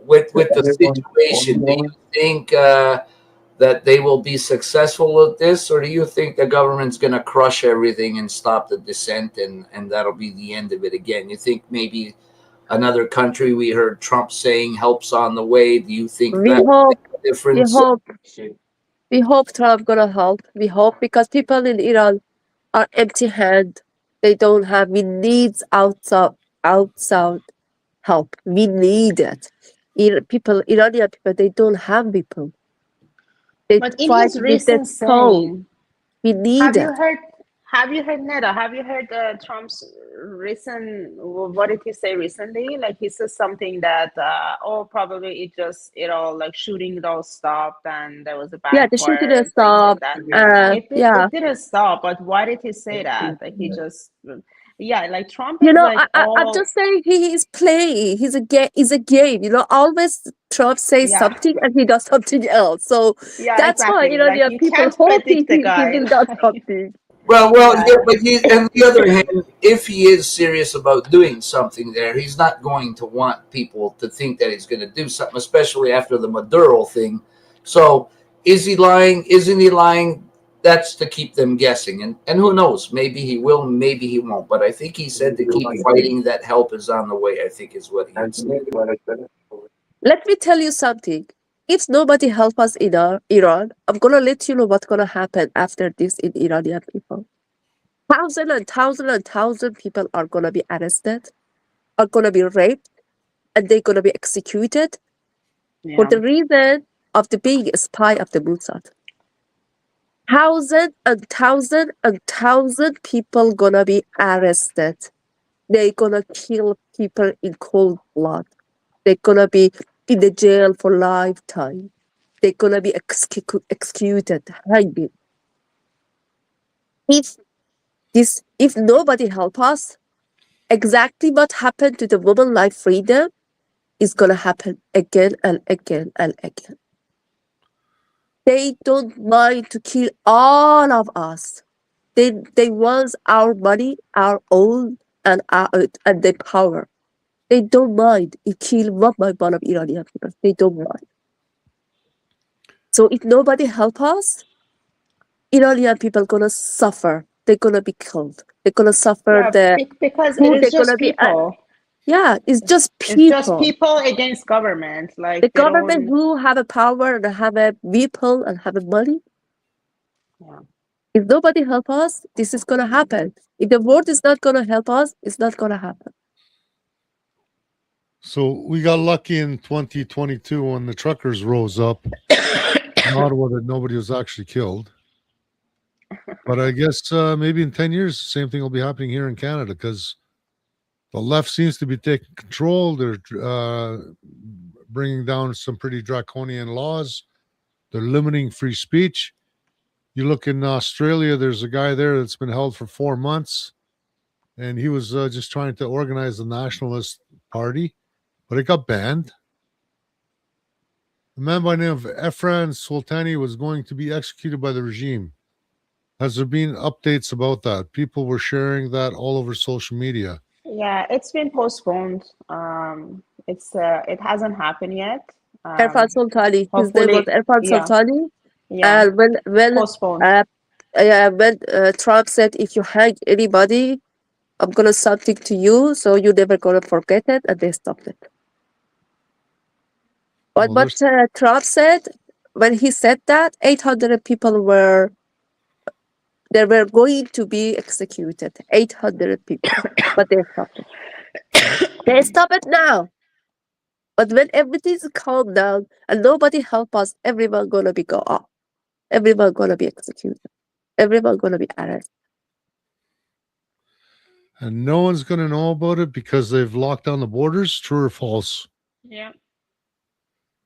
with the situation? Do you think that they will be successful with this, or do you think the government's going to crush everything and stop the descent, and that'll be the end of it again? You think maybe another country, we heard Trump saying, helps on the way? Do you think that will make a difference? We hope Trump gonna help. We hope, because people in Iran are empty-handed. They don't have. We need outside help. We need it. Iranian people, they don't have people. They But in try his to give recent that tone. saying, We need it. have you heard Neda? Have you heard Trump's recent? What did he say recently? Like he says something that probably it all like shooting it all stopped and there was a backfire. Yeah, the shooting and stopped. things like that. Yeah. It didn't stop. But why did he say that? Like he just. Yeah, like Trump You is know, like I'm just saying he is playing. He's a game. It's a game. Always Trump says something and he does something else. So yeah, that's why exactly. Like, you people can't hope he predict the guy. will do something. Well, yeah, but on the other hand, if he is serious about doing something there, he's not going to want people to think that he's going to do something, especially after the Maduro thing. So, is he lying? Isn't he lying? That's to keep them guessing. And who knows? Maybe he will, maybe he won't. But I think he said to keep fighting, that help is on the way, I think is what he said. Let me tell you something. If nobody help us in Iran, I'm going to let you know what's going to happen after this in Iranian people. Thousands and thousands and thousands people are going to be arrested, are going to be raped, and they're going to be executed for the reason of the being a spy of the Mossad. Thousands and thousands and thousands people going to be arrested They're gonna kill people in cold blood. They're gonna be in the jail for lifetime. They're gonna be executed, hanged. If nobody help us, exactly what happened to the woman like freedom is gonna happen again and again and again. They don't mind to kill all of us. They want our money, our own, and their power. They don't mind. It kill 1 by 1 of Iranian people. They don't mind. So if nobody help us, Iranian people gonna suffer. They're gonna be killed. They're gonna suffer because it food. is They're just gonna be people. yeah. It's just It's just people. people against government. Like The they government don't. who have a power and have a vehicle and have a money. Yeah. If nobody help us, this is gonna happen. If the world is not gonna help us, it's not gonna happen. So we got lucky in 2022 when the truckers rose up in Ottawa that nobody was actually killed. But I guess maybe in 10 years, the same thing will be happening here in Canada because the left seems to be taking control. They're bringing down some pretty draconian laws. They're limiting free speech. You look in Australia, there's a guy there that's been held for 4 months, and he was just trying to organize the Nationalist Party, but it got banned. A man by the name of Efran Sultani was going to be executed by the regime. Has there been updates about that? People were sharing that all over social media. Yeah, it's been postponed. It hasn't happened yet. Erfan Sultani. His name was Hopefully, Erfan yeah, Sultani. yeah, And postponed. when Trump said, if you hang anybody, I'm gonna something to you, so you're never gonna forget it, and they stopped it. But Well, what Trump said when he said that, 800 people were going to be executed. 800 people, but they stopped it. They stop it now. But when everything's calmed down and nobody help us, everyone gonna be go up. Everyone gonna be executed. Everyone gonna be arrested. and no one's going to know about it because they've locked down the borders. True or false? Yeah.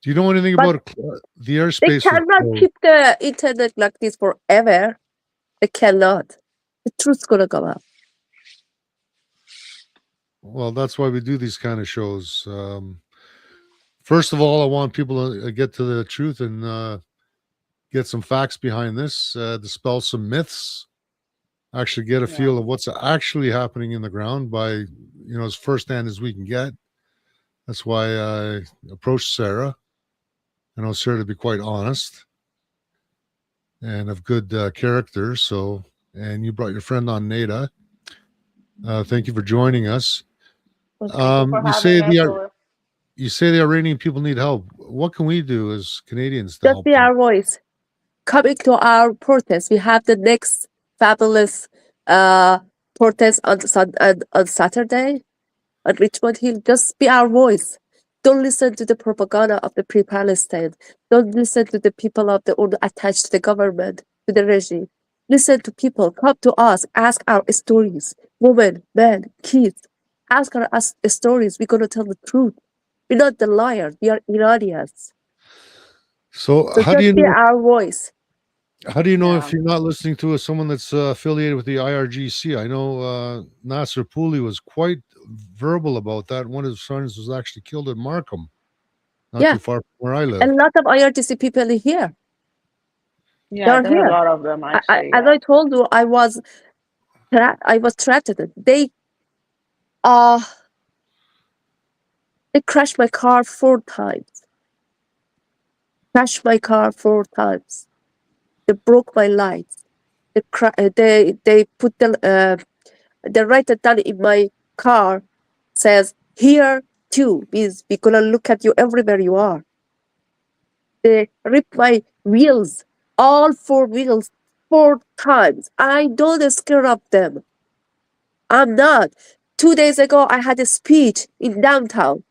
Do you know anything But about the they airspace? cannot keep the internet like this forever. They cannot. The truth's gonna come out. Well, that's why we do these kind of shows. First of all, I want people to get to the truth and get some facts behind this, dispel some myths, actually get a feel of what's actually happening in the ground by, as firsthand as we can get. That's why I approached Sarah. I know Sarah to be quite honest and of good character. So, and you brought your friend on, Nada. Thank you for joining us. Well, thank you for having us. You say the Iranian people need help. What can we do as Canadians to Just help be them? our voice. Coming to our protest. We have the next fabulous protest on Saturday at Richmond Hill. Just be our voice. Don't listen to the propaganda of the pre-Palestine. Don't listen to the people of the attached to the government, to the regime. Listen to people. Come to us. Ask our stories. Women, men, kids. Ask our stories. We're gonna tell the truth. We're not the liars. We are Iranians. So how just do you be know? our voice. How do you know if you're not listening to someone that's affiliated with the IRGC? I know Nasser Pooli was quite verbal about that. One of his sons was actually killed at Markham, not too far from where I live. A lot of IRGC people here. Yeah, They're there are here. a lot of them actually. As I told you, I was threatened. They crashed my car 4 times. Crashed my car 4 times. They broke my lights. They put they write it down in my car. Says here too, means we're gonna look at you everywhere you are. They ripped my wheels, all 4 wheels, 4 times. I don't scare of them. I'm not. 2 days ago, I had a speech in downtown.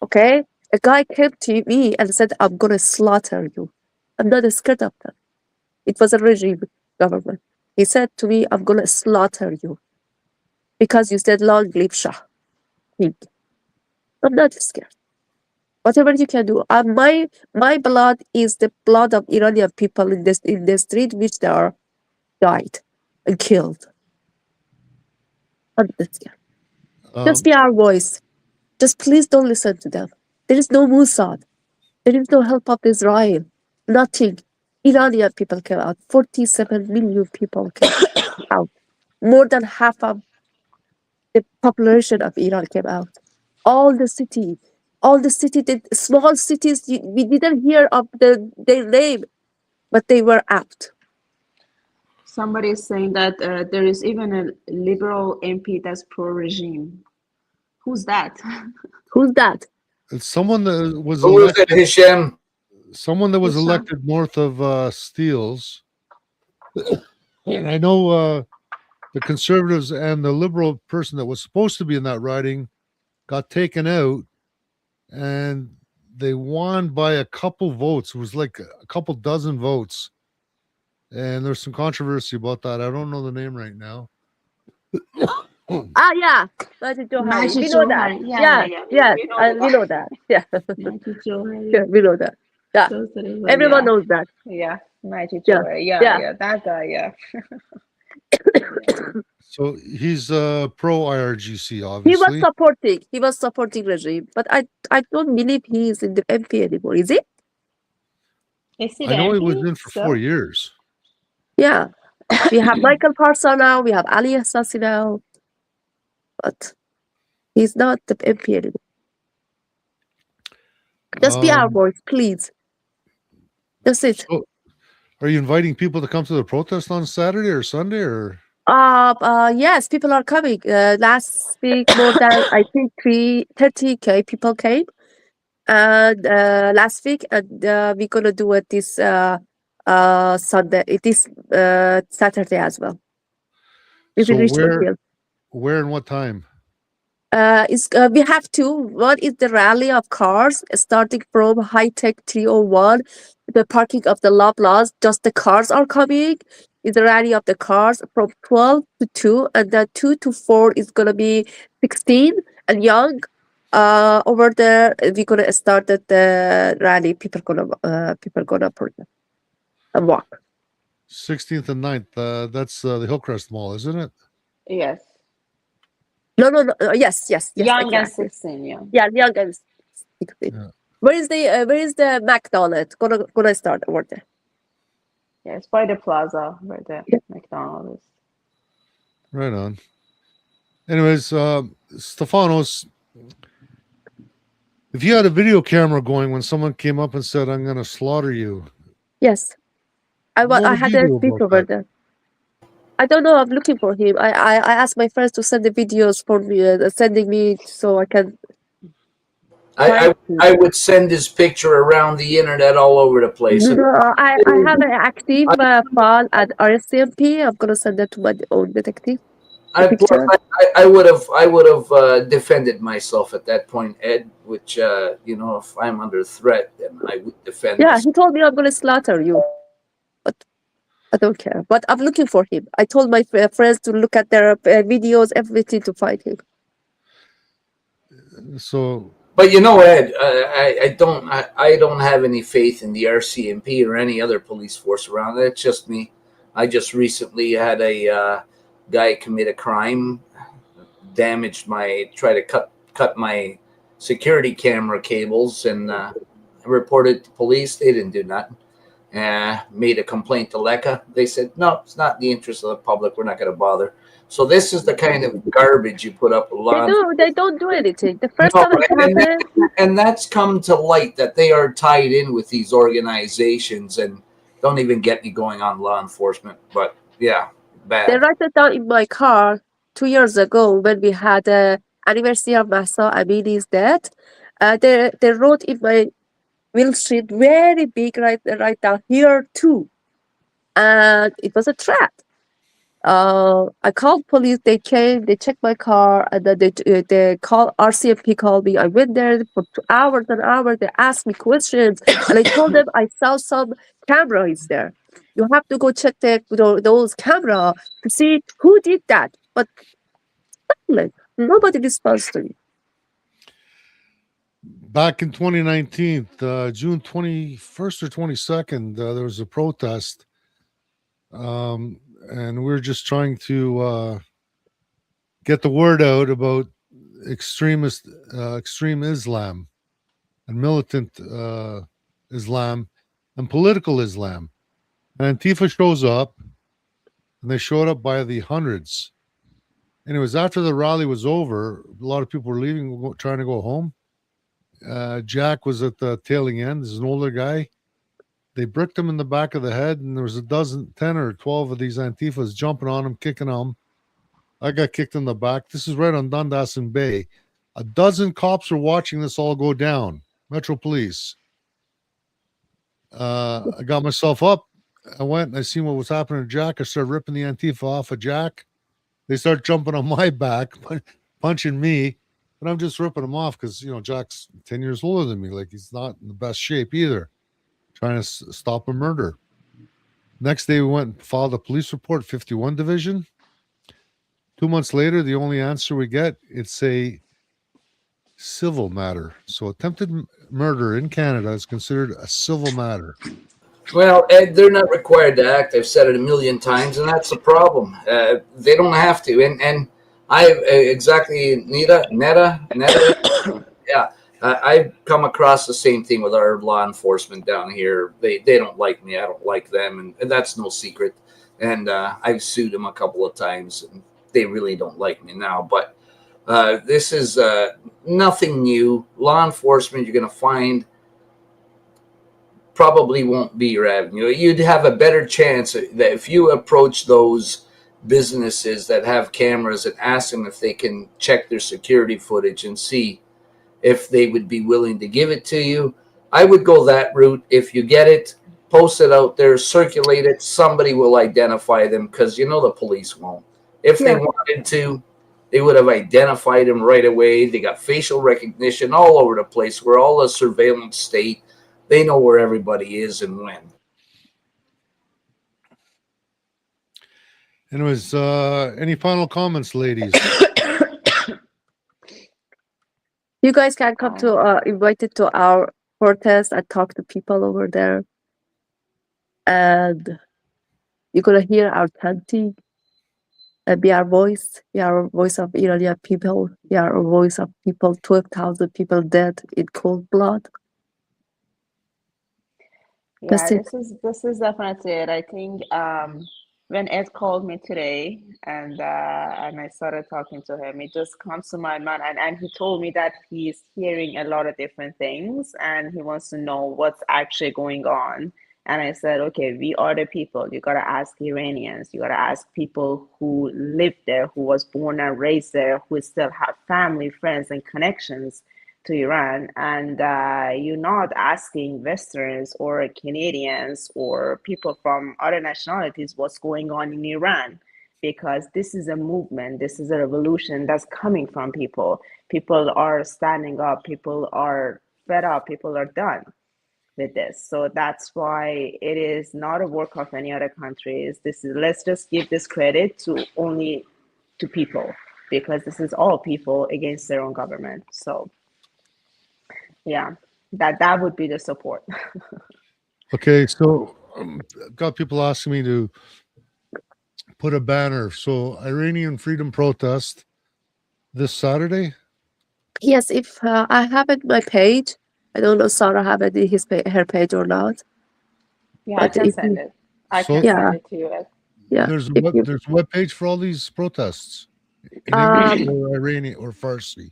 Okay? A guy came to me and said, I'm going to slaughter you. I'm not scared of them. It was a regime government. He said to me, I'm going to slaughter you. because you said long live Shah. King. I'm not scared. Whatever you can do. My blood is the blood of Iranian people in the street which they are died and killed. I'm not scared. Just be our voice. Just please don't listen to them. There is no Mossad. There is no help of Israel. Nothing. Iranian people came out. 47 million people came out. More than half of the population of Iran came out. All the the small cities, we didn't hear of their name, but they were out. Somebody is saying that there is even a liberal MP that's pro-regime. Who's that? Who's that? It's someone that was Who was elected. it, Hisham? Someone that was Hisham. elected north of Steeles. And I know the conservatives and the liberal person that was supposed to be in that riding got taken out, and they won by a couple votes. It was like a couple dozen votes. And there's some controversy about that. I don't know the name right now. Yeah, Majid Johari. Majid We know that. Johari. Yeah. We know We know that. Yeah, Majid Johari. yeah, we know that. Yeah, everyone knows that. Yeah, Majid Yeah, Johari. yeah. Yeah, that guy. Yeah. So he's pro IRGC, He obviously. was supporting regime, but I don't believe he is in the MP anymore. Is he? Is he I know he the was MP? in for 4 years. Yeah. We have Michael Parson now. We have Ali Assassi now, but he's not the MP anymore. Just be our voice, please. That's it. So are you inviting people to come to the protest on Saturday or Sunday, or? Yes, people are coming. Last week, more than I think 30K people came, and last week, and we're gonna do it this Sunday. It is Saturday as well. We So will reach the field. where and what time? We have two. One is the rally of cars starting from High Tech 301, the parking of the Loblaws. Just the cars are coming. Is the rally of the cars from 12 to 2, and then 2 to 4 is gonna be 16 and young. Over there, we're gonna start the rally. People gonna protest and walk. 16th and 9th. That's the Hillcrest Mall, isn't it? Yes. No. Yes. Young and Exactly. 16. Yeah. Yeah, young and 16. Yeah. Where is the McDonald's gonna start over there? Yeah, it's by the plaza where the Yeah. McDonald's is. Right on. Anyways, Stefanos, if you had a video camera going when someone came up and said, "I'm going to slaughter you," Yes, I what would had you a do speech about over that? there. I don't know. I'm looking for him. I asked my friends to send the videos for me, sending me so I can. I would send his picture around the internet all over the place. No, I have an active file at RSCMP. I'm gonna send that to my own detective. I would have defended myself at that point, Ed. Which if I'm under threat, then I would defend. Yeah, myself. he told me I'm gonna slaughter you, but I don't care. But I'm looking for him. I told my friends to look at their videos, everything to find him. So, but Ed, I don't have any faith in the RCMP or any other police force around. That's just me. I just recently had a guy commit a crime, try to cut my security camera cables, and reported to police. They didn't do nothing. Made a complaint to LECA. They said, no, it's not in the interest of the public. We're not going to bother. So this is the kind of garbage you put up a lot. They don't do anything. The first time it happened, and that's come to light that they are tied in with these organizations, and don't even get me going on law enforcement. But yeah, bad. They write it down in my car 2 years ago when we had anniversary of Mahsa Amini's death. They wrote in my windshield very big right down here too, and it was a threat. I called police. They came. They checked my car, and then they call RCMP. Called me. I went there for 2 hours and hours. They asked me questions, and I told them I saw some cameras there. You have to go check those camera to see who did that. But silent. Nobody responds to me. Back in 2019, June 21st or 22nd, there was a protest, and we were just trying to get the word out about extreme Islam and militant Islam and political Islam. And Antifa shows up, and they showed up by the hundreds. Anyways, after the rally was over, a lot of people were leaving, trying to go home. Jack was at the tailing end. This is an older guy. They bricked him in the back of the head, and there was 10 or 12 of these Antifas jumping on him, kicking him. I got kicked in the back. This is right on Dundas and Bay. A dozen cops are watching this all go down. Metro Police. I got myself up. I went and I seen what was happening to Jack. I started ripping the Antifa off of Jack. They start jumping on my back, punching me. But I'm just ripping him off because, Jack's 10 years older than me. Like, he's not in the best shape either. Trying to stop a murder. Next day, we went and filed a police report, 51 Division. 2 months later, the only answer we get, it's a civil matter. So attempted murder in Canada is considered a civil matter. Well, Ed, they're not required to act. I've said it a million times, and that's the problem. They don't have to. And I exactly, Netta, yeah. I've come across the same thing with our law enforcement down here. They don't like me. I don't like them, and that's no secret. And I've sued them a couple of times, and they really don't like me now. But this is nothing new. Law enforcement, you're going to find, probably won't be your avenue. You'd have a better chance that if you approach those businesses that have cameras and ask them if they can check their security footage and see if they would be willing to give it to you. I would go that route. If you get it, post it out there, circulate it. Somebody will identify them because the police won't. If they wanted to, they would have identified them right away. They got facial recognition all over the place. We're all a surveillance state. They know where everybody is and when. Anyways, any final comments, ladies? You guys can come to invited to our protest and talk to people over there. And you're gonna hear our chanting and be our voice. Be our voice of Iranian people. Be our voice of people, 12,000 people dead in cold blood. Yeah, this is definitely it. I think when Ed called me today and I started talking to him, it just comes to my mind, and he told me that he's hearing a lot of different things and he wants to know what's actually going on. And I said, okay, we are the people. You gotta ask Iranians. You gotta ask people who live there, who was born and raised there, who still have family, friends, and connections to Iran. And you're not asking Westerns or Canadians or people from other nationalities what's going on in Iran, because this is a movement, this is a revolution that's coming from people. People are standing up, people are fed up, people are done with this. So that's why it is not a work of any other countries. Let's just give this credit to only to people, because this is all people against their own government. So yeah, that would be the support. Okay, so I've got people asking me to put a banner. So Iranian freedom protest this Saturday. Yes, if I have it my page. I don't know Sarah have it in her page or not. Yeah, I can send it. I can send it to you. Yeah, there's a web page for all these protests in English or Iranian or Farsi.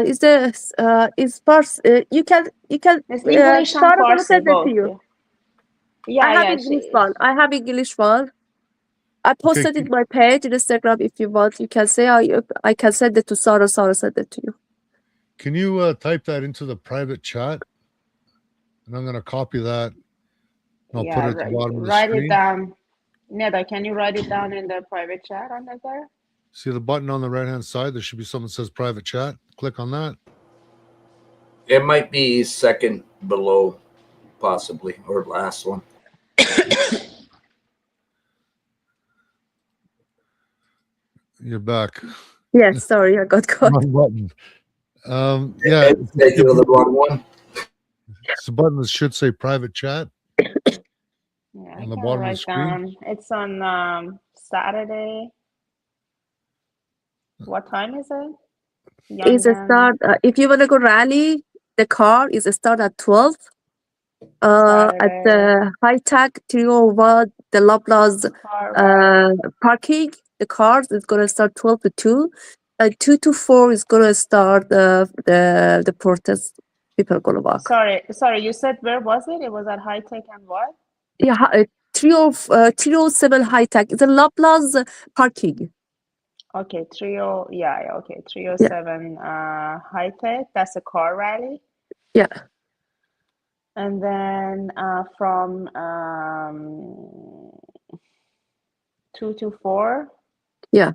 Is Farsi? You can it's English and Sarah gonna Farsi send it both. to you. Yeah, I have English one. I have English one. I posted it my page in Instagram. If you want, you can say I can send it to Sarah. Sarah send it to you. Can you type that into the private chat? And I'm going to copy that. And I'll put it at the bottom of the screen. Write it down. Neda, can you write it down in the private chat on there? See the button on the right-hand side? There should be something that says private chat. Click on that. It might be second below, possibly, or last one. You're back. Yes, sorry, I got caught. Wrong button. Yeah, Ed said you're the wrong one. it's a button that should say private chat Yeah, on I the can bottom of the write screen. down. It's on Saturday. What time is it? Is a start. If you want to go rally, the car is a start at 12. At Saturday the high tech 301, the Loblaws car rally. parking, the cars is gonna start 12 to 2. 2 to 4 is gonna start the protest. People are gonna walk. Sorry, you said where was it? It was at High Tech and what? Yeah, 307 high tech. It's a Loblaws parking. Okay, okay, Yeah, 307 High Tech. That's a car rally. yeah. And then from 2 to 4. Yeah.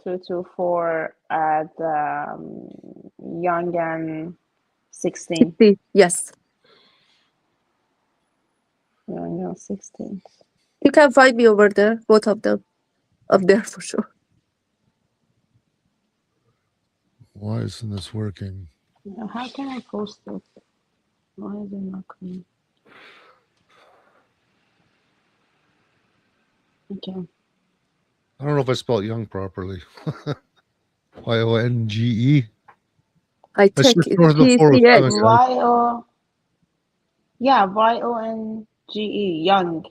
2 to 4 at Young and 16. Yes. Young and 16. You can find me over there, both of them. Up there for sure. Why isn't this working? How can I post it? Why is it not coming? Okay. I don't know if I spelled young properly. YONGE. I That's think just north of the it's 407. GCH. YONGE, Young.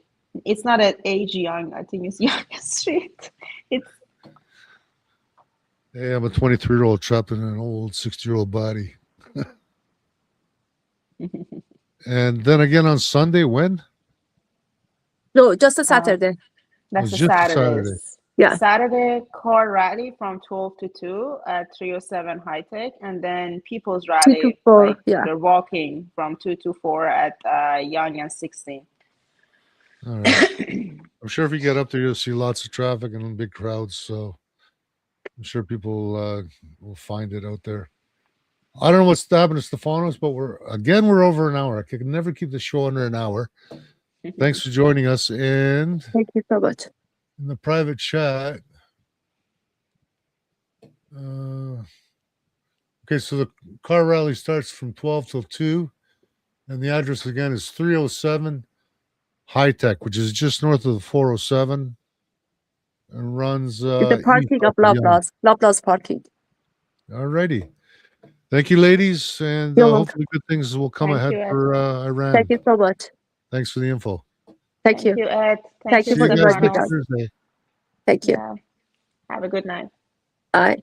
It's not at AG Young. I think it's Young Street. It's Hey, I'm a 23-year-old trapped in an old 60-year-old body. And then again on Sunday, when? No, just a Saturday. that's It's a just a Saturday. Saturday. Yeah. Saturday car rally from 12 to 2 at 307 High Tech, and then People's 2 to Rally, 4. like Yeah. they're walking from 2 to 4 at Young and 16. All right. I'm sure if you get up there, you'll see lots of traffic and big crowds. So I'm sure people will find it out there. I don't know what's happened to Stefanos, but we're over an hour. I can never keep the show under an hour. Thanks for joining us. And Thank you so much. in the private chat, okay, so the car rally starts from 12 till 2. And the address again is 307 High Tech, which is just north of the 407 and runs It's the parking of Loblaws. Loblaws parking. All righty. Thank you, ladies. And You're welcome. hopefully good things will come Thank ahead you, Ed. for Iran. Thank you so much. Thanks for the info. Thank you. Ed. Thank you See for you guys inviting next us. Thursday. Thank you. Yeah. Have a good night. Bye.